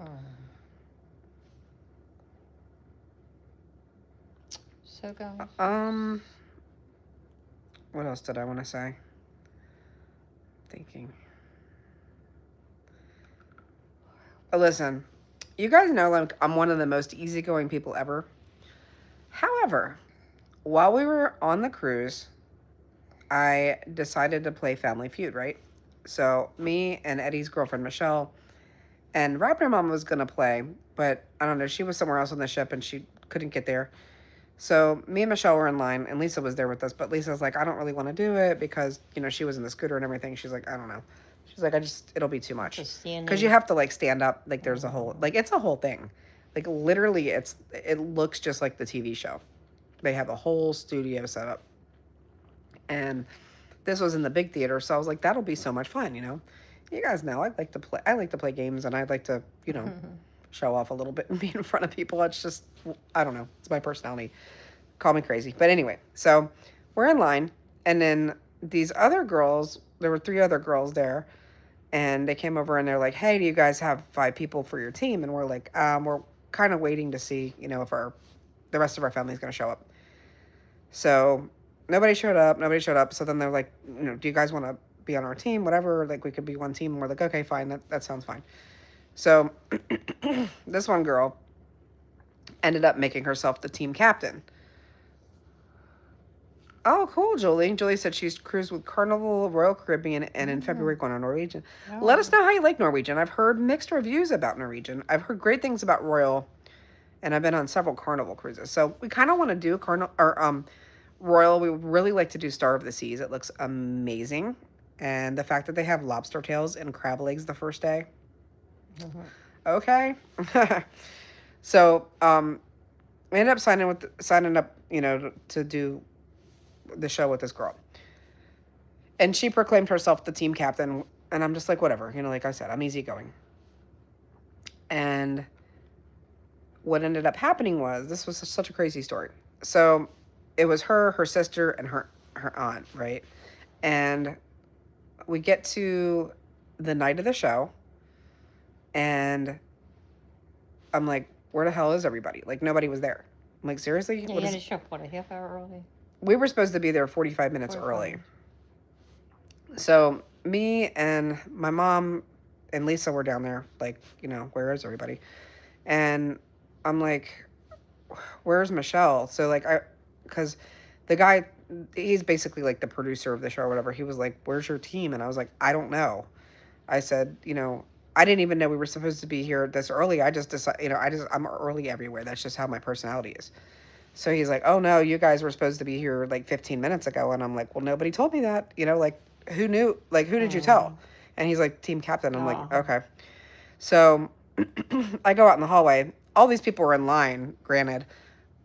So guys. What else did I want to say? Thinking. Oh, listen, you guys know, like, I'm one of the most easygoing people ever. However, while we were on the cruise, I decided to play Family Feud, right? So me and Eddie's girlfriend, Michelle, and Raptor Mom was going to play, but I don't know, she was somewhere else on the ship and she couldn't get there. So me and Michelle were in line, and Lisa was there with us, but Lisa's like, I don't really want to do it because, she was in the scooter and everything. She's like, I don't know. She's like, it'll be too much. Because you have to, like, stand up. Like, there's a whole, like, it's a whole thing. Like, literally, it looks just like the TV show. They have a whole studio set up. And this was in the big theater, so I was like, that'll be so much fun, You guys know, I like to play games, and I'd like to, show off a little bit and be in front of people. It's just, I don't know. It's my personality. Call me crazy. But anyway, so we're in line, and then these other girls, there were 3 other girls there, and they came over and they're like, hey, do you guys have 5 people for your team? And we're like, we're kind of waiting to see, if the rest of our family is going to show up. So nobody showed up. So then they're like, do you guys want to be on our team? Whatever. Like, we could be one team. And we're like, okay, fine. That sounds fine. So this one girl ended up making herself the team captain. Oh, cool, Julie. Julie said she's cruised with Carnival, Royal Caribbean, and in February going on Norwegian. Oh. Let us know how you like Norwegian. I've heard mixed reviews about Norwegian. I've heard great things about Royal, and I've been on several Carnival cruises. So we kind of want to do Royal, we would really like to do Star of the Seas. It looks amazing. And the fact that they have lobster tails and crab legs the first day. Okay. So, I ended up signing up, to do the show with this girl. And she proclaimed herself the team captain. And I'm just like, whatever. Like I said, I'm easygoing. And what ended up happening was, this was such a crazy story. So it was her sister, and her aunt, right? And we get to the night of the show, and I'm like, where the hell is everybody? Like, nobody was there. I'm like, seriously? Yeah, you had to show up, what, a half hour early? We were supposed to be there 45 minutes early. So me and my mom and Lisa were down there, like, where is everybody? And I'm like, where's Michelle? So, like, because the guy, he's basically like the producer of the show or whatever. He was like, where's your team? And I was like, I don't know. I said, I didn't even know we were supposed to be here this early. I just decided, I'm early everywhere. That's just how my personality is. So he's like, oh no, you guys were supposed to be here like 15 minutes ago. And I'm like, well, nobody told me that, like, who knew? Like, who did you tell? And he's like, team captain. I'm like, okay. So I go out in the hallway. All these people were in line, granted,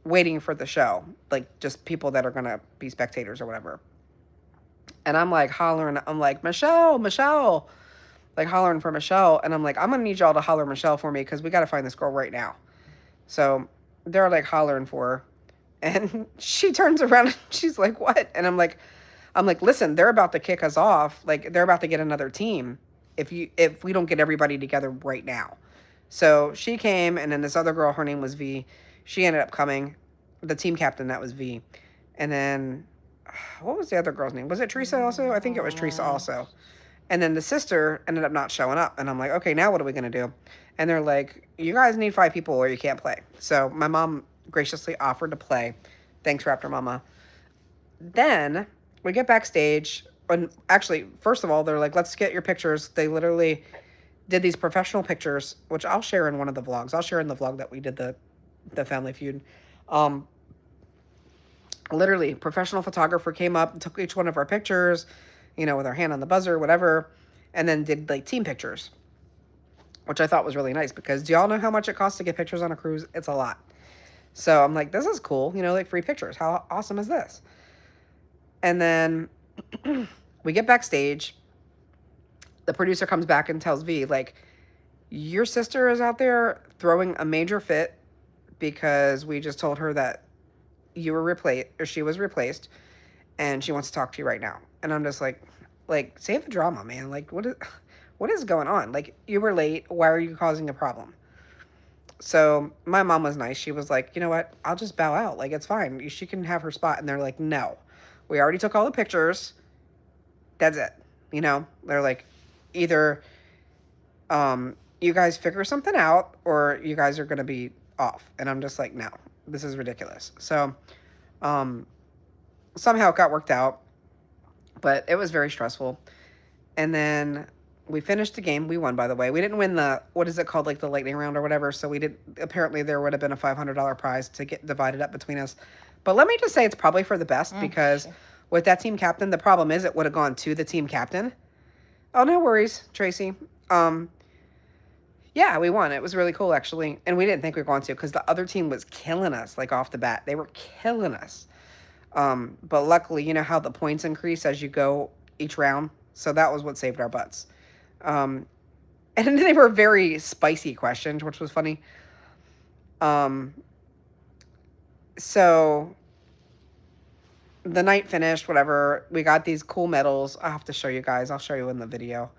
waiting for the show. Like, just people that are going to be spectators or whatever. And I'm like hollering. I'm like, Michelle. Like, hollering for Michelle. And I'm like, I'm going to need y'all to holler Michelle for me, because we got to find this girl right now. So they're like hollering for her. And she turns around and she's like, what? And I'm like, listen, they're about to kick us off. Like, they're about to get another team if we don't get everybody together right now. So she came, and then this other girl, her name was V. She ended up coming. The team captain, that was V. And then, what was the other girl's name? Was it Teresa also? I think it was Teresa also. And then the sister ended up not showing up. And I'm like, okay, now what are we going to do? And they're like, you guys need 5 people or you can't play. So my mom graciously offered to play. Thanks, Raptor Mama. Then we get backstage. And actually, first of all, they're like, let's get your pictures. They literally did these professional pictures, which I'll share in one of the vlogs. I'll share in the vlog that we did the Family Feud. Literally, professional photographer came up and took each one of our pictures, with our hand on the buzzer, whatever, and then did like team pictures, which I thought was really nice, because do y'all know how much it costs to get pictures on a cruise? It's a lot. So I'm like, this is cool, like free pictures. How awesome is this? And then we get backstage. The producer comes back and tells V, like, your sister is out there throwing a major fit because we just told her that you were replaced, or she was replaced, and she wants to talk to you right now. And I'm just like, save the drama, man. Like, what is going on? Like, you were late. Why are you causing a problem? So my mom was nice. She was like, you know what? I'll just bow out. Like, it's fine. She can have her spot. And they're like, no, we already took all the pictures. That's it. They're like, either you guys figure something out, or you guys are going to be off. And I'm just like, no, this is ridiculous. So somehow it got worked out, but it was very stressful. And then we finished the game. We won, by the way. We didn't win the, what is it called, like the lightning round or whatever. So we did, apparently there would have been a $500 prize to get divided up between us. But let me just say, it's probably for the best, because with that team captain, the problem is it would have gone to the team captain. Oh, no worries, Tracy. Yeah, we won. It was really cool, actually. And we didn't think we were going to, because the other team was killing us, like, off the bat. They were killing us. But luckily, you know how the points increase as you go each round? So that was what saved our butts. And they were very spicy questions, which was funny. So the night finished, whatever. We got these cool medals. I'll have to show you guys. I'll show you in the video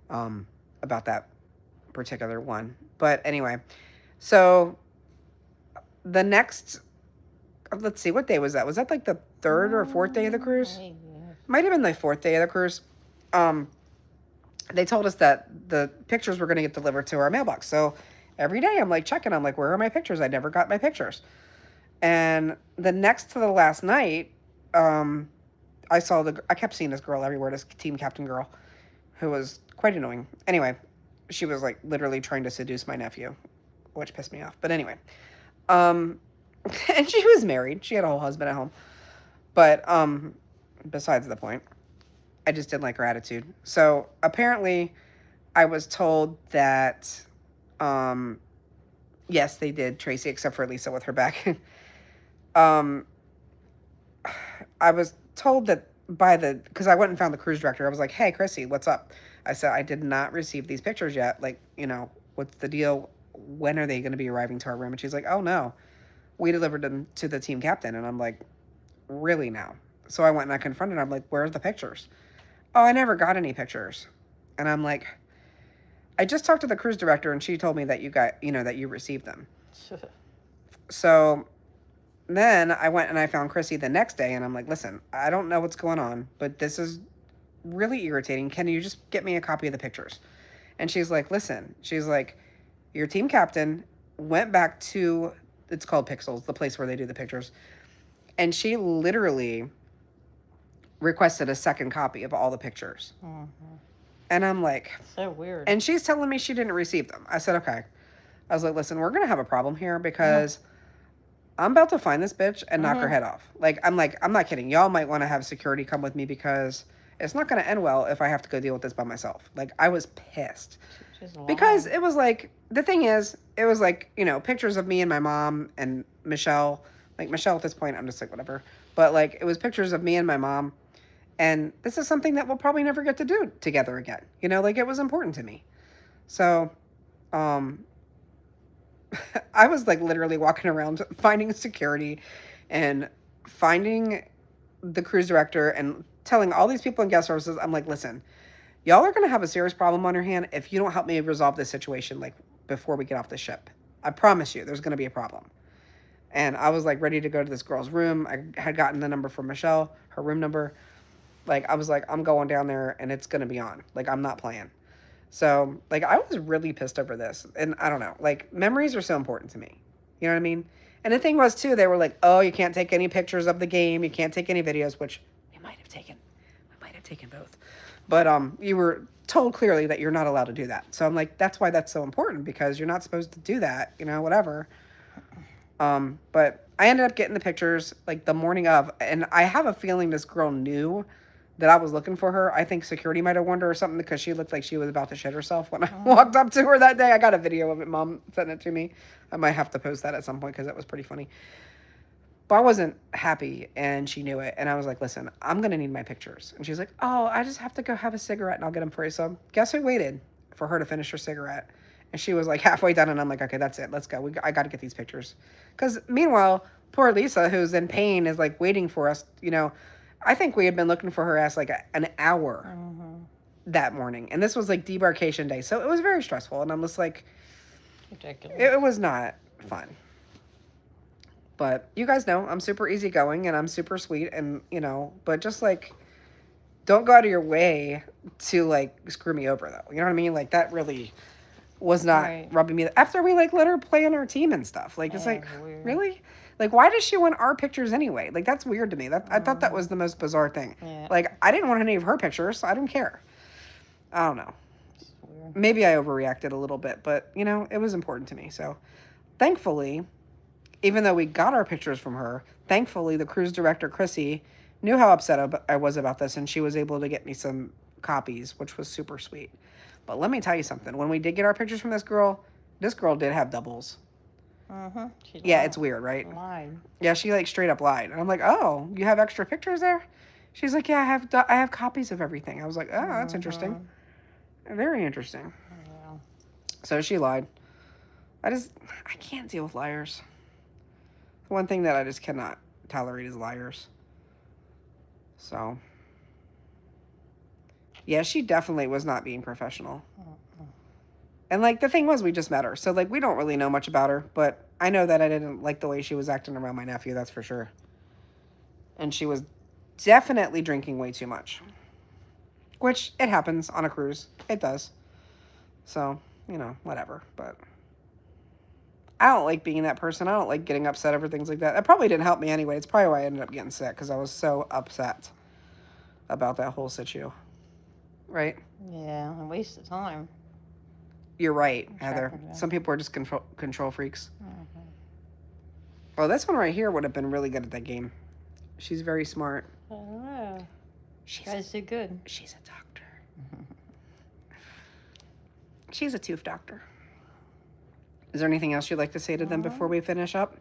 about that particular one. But anyway, so the next, let's see, what day was that? Was that like the 3rd or 4th day of the cruise? Might have been the 4th day of the cruise. They told us that the pictures were going to get delivered to our mailbox. So every day I'm like checking. I'm like, where are my pictures? I never got my pictures. And the next to the last night, I kept seeing this girl everywhere, this team captain girl, who was quite annoying. Anyway, she was like literally trying to seduce my nephew, which pissed me off. But anyway, and she was married. She had a whole husband at home. But besides the point, I just didn't like her attitude. So apparently, I was told that yes, they did Tracy, except for Lisa with her back. um, I was told that because I went and found the cruise director. I was like, "Hey, Chrissy, what's up?" I said, "I did not receive these pictures yet. Like, what's the deal? When are they going to be arriving to our room?" And she's like, "Oh no, we delivered them to the team captain." And I'm like, "Really now?" So I went and I confronted her. I'm like, "Where's the pictures?" "Oh, I never got any pictures." And I'm like, "I just talked to the cruise director and she told me that that you received them." So then I went and I found Chrissy the next day and I'm like, "Listen, I don't know what's going on, but this is really irritating. Can you just get me a copy of the pictures?" And she's like, "Listen," she's like, "your team captain went back to, it's called Pixels, the place where they do the pictures, and she literally requested a second copy of all the pictures." And I'm like, So weird. and she's telling me she didn't receive them. I said, "Okay." I was like, "Listen, we're going to have a problem here because I'm about to find this bitch and knock her head off." Like, I'm not kidding. Y'all might want to have security come with me because it's not going to end well if I have to go deal with this by myself. Like, I was pissed. Because it was like, the thing is, it was like, pictures of me and my mom and Michelle. Like, Michelle at this point, I'm just like, whatever. But, like, it was pictures of me and my mom. And this is something that we'll probably never get to do together again. Like, it was important to me. So, I was, like, literally walking around finding security and finding the cruise director and telling all these people in guest services, I'm like, "Listen, y'all are going to have a serious problem on your hand if you don't help me resolve this situation, like, before we get off the ship. I promise you, there's going to be a problem." And I was, like, ready to go to this girl's room. I had gotten the number from Michelle, her room number. Like, I was like, I'm going down there, and it's going to be on. Like, I'm not playing. So, like, I was really pissed over this. And I don't know. Like, memories are so important to me. You know what I mean? And the thing was, too, they were like, "Oh, you can't take any pictures of the game. You can't take any videos," which we might have taken. We might have taken both. But you were told clearly that you're not allowed to do that. So I'm like, that's why that's so important, because you're not supposed to do that, whatever. But I ended up getting the pictures like the morning of, and I have a feeling this girl knew that I was looking for her. I think security might have warned her or something because she looked like she was about to shit herself when I walked up to her that day. I got a video of it. Mom sent it to me. I might have to post that at some point because that was pretty funny. But I wasn't happy, and she knew it. And I was like, "Listen, I'm going to need my pictures." And she's like, "Oh, I just have to go have a cigarette and I'll get them for you." So guess who waited for her to finish her cigarette? And she was like halfway done, and I'm like, "Okay, that's it. Let's go. I got to get these pictures." Because meanwhile, poor Lisa, who's in pain, is like waiting for us. I think we had been looking for her ass like an hour that morning. And this was like debarkation day. So it was very stressful. And I'm just like, Ridiculous. it was not fun. But you guys know I'm super easygoing and I'm super sweet, and but just like, don't go out of your way to like screw me over, though. You know what I mean? Like, that really was not rubbing me. After we like let her play on our team and stuff, like, it's like, really? Like, why does she want our pictures anyway? Like, that's weird to me. I thought that was the most bizarre thing. Yeah. Like, I didn't want any of her pictures, so I didn't care. I don't know. Maybe I overreacted a little bit, but it was important to me. So thankfully, even though we got our pictures from her, thankfully the cruise director, Chrissy, knew how upset I was about this, and she was able to get me some copies, which was super sweet. But let me tell you something. When we did get our pictures from this girl did have doubles. Yeah, it's weird, right? Lied. Yeah, she like straight up lied. And I'm like, "Oh, you have extra pictures there?" She's like, "Yeah, I have copies of everything." I was like, "Oh, that's interesting. Very interesting." Yeah. So she lied. I can't deal with liars. One thing that I just cannot tolerate is liars. So, yeah, she definitely was not being professional. And, like, the thing was, we just met her. So, like, we don't really know much about her. But I know that I didn't like the way she was acting around my nephew, that's for sure. And she was definitely drinking way too much. Which, it happens on a cruise. It does. So, whatever. But I don't like being that person. I don't like getting upset over things like that. It probably didn't help me anyway. It's probably why I ended up getting sick, because I was so upset about that whole situ. Right? Yeah, a waste of time. You're right, Heather. Some people are just control freaks. Mm-hmm. Well, this one right here would have been really good at that game. She's very smart. I don't know. You She's guys did good. she's a doctor. She's a tooth doctor. Is there anything else you'd like to say to them before we finish up?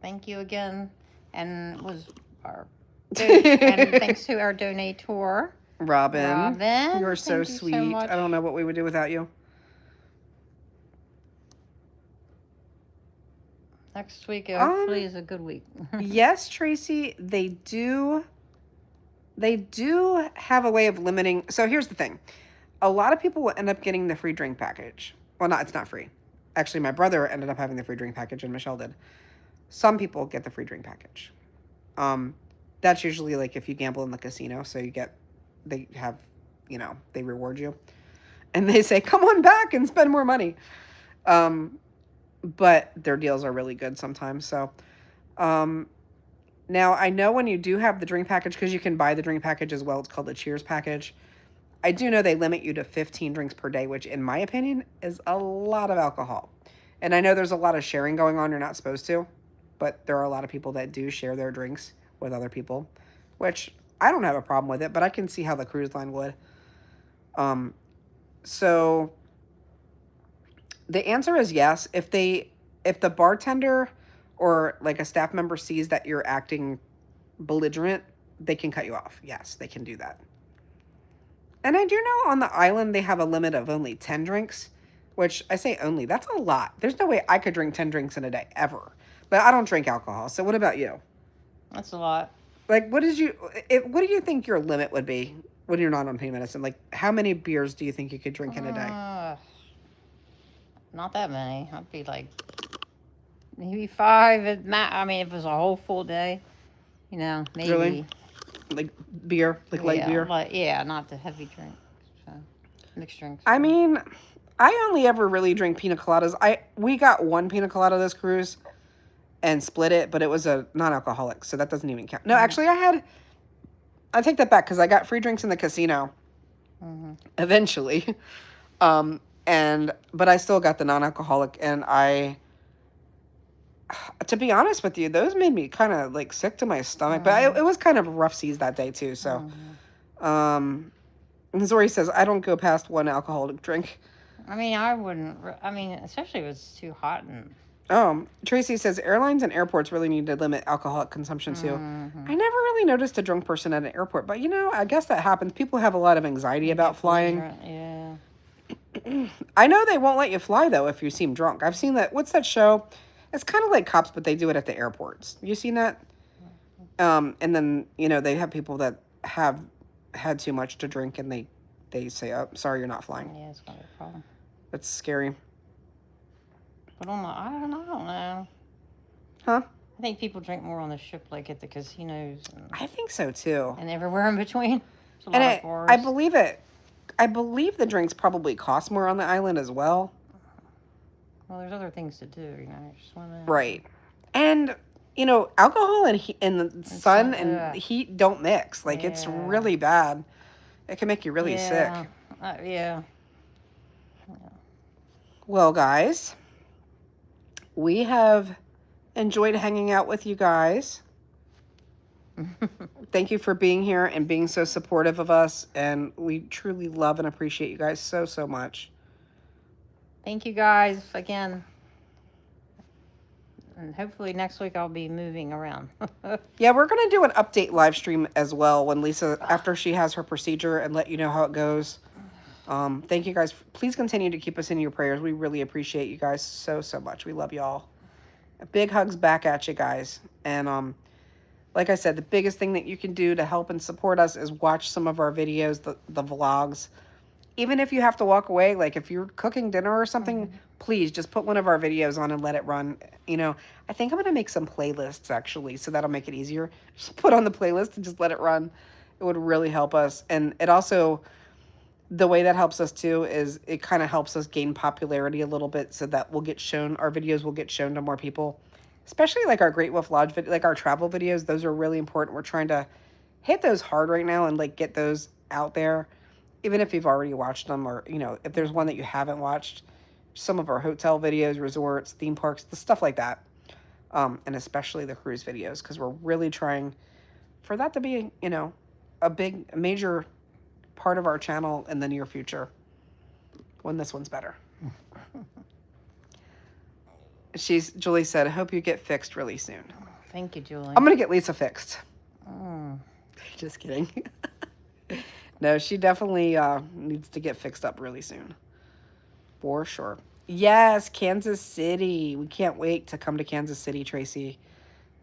Thank you again, and and thanks to our donator, Robin. You're so thank you sweet. so much. I don't know what we would do without you. Next week hopefully is a good week. Yes, Tracy, they do have a way of limiting. So here's the thing. A lot of people will end up getting the free drink package. Well, it's not free. Actually, my brother ended up having the free drink package and Michelle did. Some people get the free drink package. That's usually like if you gamble in the casino, so they have, they reward you. And they say, come on back and spend more money. But their deals are really good sometimes. So, now I know when you do have the drink package, because you can buy the drink package as well. It's called the Cheers package. I do know they limit you to 15 drinks per day, which in my opinion is a lot of alcohol. And I know there's a lot of sharing going on. You're not supposed to, but there are a lot of people that do share their drinks with other people, which I don't have a problem with it, but I can see how the cruise line would. So the answer is yes. If the bartender or like a staff member sees that you're acting belligerent, they can cut you off. Yes, they can do that. And I do know on the island they have a limit of only 10 drinks, which I say only. That's a lot. There's no way I could drink 10 drinks in a day, ever. But I don't drink alcohol. So what about you? That's a lot. Like, what do you think your limit would be when you're not on pain medicine? Like, how many beers do you think you could drink in a day? Not that many. I'd be like maybe 5. I mean, if it was a whole full day, maybe. Really? Like beer, like light beer? Not the heavy drink. So mixed drinks. I mean, I only ever really drink pina coladas. We got one pina colada this cruise and split it, but it was a non-alcoholic, so that doesn't even count. No, actually, I take that back because I got free drinks in the casino eventually. But I still got the non-alcoholic, and to be honest with you, those made me kind of like sick to my stomach, but it was kind of rough seas that day too. So, and Zori says, I don't go past one alcoholic drink. I mean, I wouldn't, especially if it's too hot. Tracy says airlines and airports really need to limit alcoholic consumption too. I never really noticed a drunk person at an airport, but I guess that happens. People have a lot of anxiety about flying. Yeah. I know they won't let you fly though if you seem drunk. I've seen that. What's that show? It's kind of like Cops, but they do it at the airports. You seen that? And then, they have people that have had too much to drink and they say, oh, sorry, you're not flying. Yeah, it's going to be a problem. That's scary. But I don't know. Huh? I think people drink more on the ship, like at the casinos. I think so too. And everywhere in between. And I believe it. I believe the drinks probably cost more on the island as well. Well, there's other things to do, swimming. Right. And, alcohol and the sun and heat don't mix. Like, it's really bad. It can make you really sick. Yeah. Well, guys, we have enjoyed hanging out with you guys. Thank you for being here and being so supportive of us. And we truly love and appreciate you guys so, so much. Thank you guys again. And hopefully next week I'll be moving around. Yeah, we're going to do an update live stream as well when Lisa, after she has her procedure, and let you know how it goes. Thank you guys. Please continue to keep us in your prayers. We really appreciate you guys so, so much. We love y'all. Big hugs back at you guys. And like I said, the biggest thing that you can do to help and support us is watch some of our videos, the vlogs. Even if you have to walk away, like if you're cooking dinner or something, please just put one of our videos on and let it run. I think I'm going to make some playlists actually, so that'll make it easier. Just put on the playlist and just let it run. It would really help us. And it also, the way that helps us too is it kind of helps us gain popularity a little bit so that our videos will get shown to more people. Especially like our Great Wolf Lodge video, like our travel videos. Those are really important. We're trying to hit those hard right now and like get those out there. Even if you've already watched them, or, if there's one that you haven't watched, some of our hotel videos, resorts, theme parks, the stuff like that. and especially the cruise videos, because we're really trying for that to be, you know, a major part of our channel in the near future when this one's better. Julie said, I hope you get fixed really soon. Thank you, Julie. I'm going to get Lisa fixed. Mm. Just kidding. No, she definitely needs to get fixed up really soon. For sure. Yes, Kansas City. We can't wait to come to Kansas City, Tracy,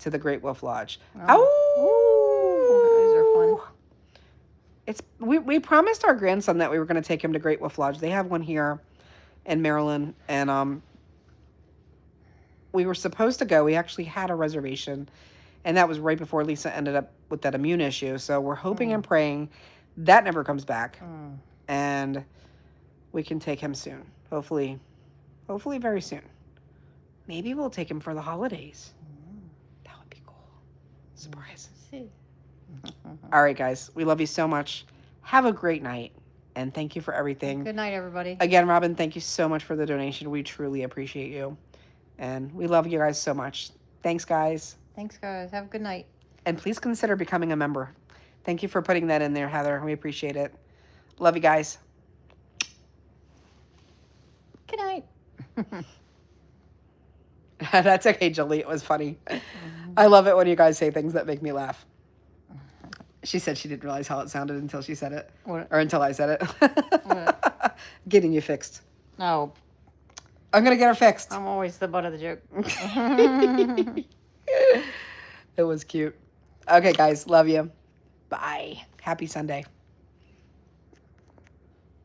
to the Great Wolf Lodge. Oh, those are fun. We promised our grandson that we were going to take him to Great Wolf Lodge. They have one here in Maryland, and we were supposed to go. We actually had a reservation, and that was right before Lisa ended up with that immune issue. So we're hoping and praying that never comes back, and we can take him soon. Hopefully very soon. Maybe we'll take him for the holidays. That would be cool. Surprise. All right, guys. We love you so much. Have a great night, and thank you for everything. Good night, everybody. Again, Robin, thank you so much for the donation. We truly appreciate you, and we love you guys so much. Thanks, guys. Thanks, guys. Have a good night. And please consider becoming a member. Thank you for putting that in there, Heather. We appreciate it. Love you guys. Good night. That's okay, Julie. It was funny. I love it when you guys say things that make me laugh. She said she didn't realize how it sounded until she said it. What? Or until I said it. What? Getting you fixed. No. I'm going to get her fixed. I'm always the butt of the joke. It was cute. Okay, guys. Love you. Bye. Happy Sunday.